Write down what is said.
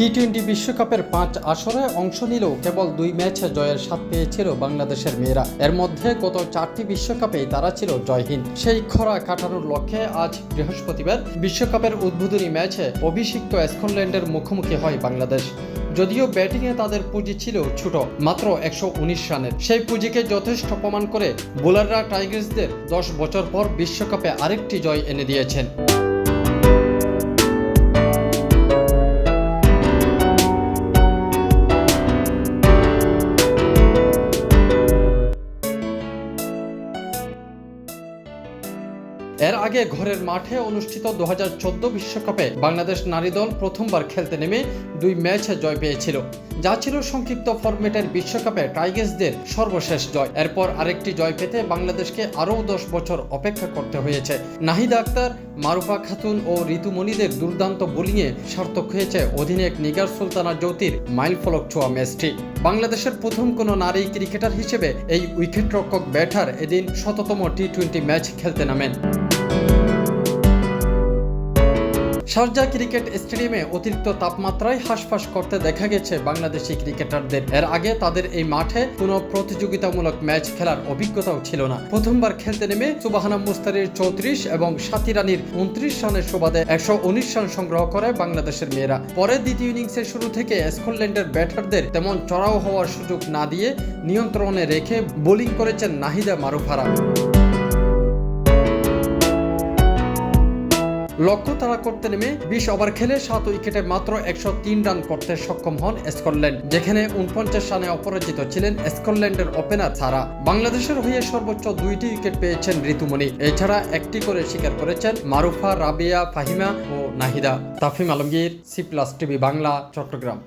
টি-20 বিশ্বকাপের 5 আসরে অংশ নিলেও কেবল 2 ম্যাচে জয়ের স্বাদ পেয়েছিল বাংলাদেশের মেয়েরা। এর মধ্যে গত 4টি বিশ্বকাপেই তারা ছিল জয়হীন। সেই খরা কাটানোর লক্ষ্যে আজ বৃহস্পতিবার বিশ্বকাপের উদ্বোধনী ম্যাচে অভিষিক্ত স্কটল্যান্ডের মুখোমুখি হয় বাংলাদেশ। যদিও ব্যাটিংয়ে তাদের পুঁজি ছিল ছোট, মাত্র 119 রানের। সেই পুঁজিকে যথেষ্ট প্রমাণ করে বোলাররা টাইগার্সদের 10 বছর পর বিশ্বকাপে আরেকটি জয় এনে দিয়েছেন। এর আগে ঘরের মাঠে অনুষ্ঠিত 2014 বিশ্বকাপে বাংলাদেশ নারী দল প্রথমবার খেলতে নেমে 2 ম্যাচে জয় পেয়েছিল, যা ছিল সংক্ষিপ্ত ফরম্যাটের বিশ্বকাপে টাইগার্সদের সর্বশেষ জয়। এরপর আরেকটি জয় পেতে বাংলাদেশকে আরও 10 বছর অপেক্ষা করতে হয়েছে। নাহিদা আক্তার, মারুফা খাতুন ও ঋতুমণিদের দুর্দান্ত বোলিংয়ে সার্থক হয়েছে অধিনায়ক নিগার সুলতানা জ্যোতির মাইলফলক ছোঁয়া ম্যাচটি। বাংলাদেশের প্রথম কোনো নারী ক্রিকেটার হিসেবে এই উইকেটরক্ষক ব্যাটার এদিন 100তম টি-20 ম্যাচ খেলতে নামেন। শারজাহ ক্রিকেট স্টেডিয়ামে অতিরিক্ত তাপমাত্রায় হাঁসফাঁস করতে দেখা গেছে বাংলাদেশি ক্রিকেটারদের। এর আগে তাদের এই মাঠে কোনো প্রতিযোগিতামূলক ম্যাচ খেলার অভিজ্ঞতাও ছিল না। প্রথমবার খেলতে নেমে সুবাহানা মুস্তারির 34 এবং সাথী রানীর 29 রানের সুবাদে 119 রান সংগ্রহ করে বাংলাদেশের মেয়েরা। পরে দ্বিতীয় ইনিংসের শুরু থেকে স্কটল্যান্ডের ব্যাটারদের তেমন চড়াও হওয়ার সুযোগ না দিয়ে নিয়ন্ত্রণে রেখে বোলিং করেছেন নাহিদা, মারুফারা। লক্ষ্য তাড়া করতে নেমে 20 ওভার খেলে 7 উইকেটে মাত্র 103 রান করতে সক্ষম হন স্কটল্যান্ড, যেখানে 49 রানে অপরাজিত ছিলেন স্কটল্যান্ডের ওপেনার সারা। বাংলাদেশের হয়ে সর্বোচ্চ 2টি উইকেট পেয়েছেন ঋতুমণি। এছাড়া একটি করে শিকার করেছেন মারুফা, রাবিয়া, ফাহিমা ও নাহিদা। Tafim Alamgir, C+ TV Bangla, Chittagong.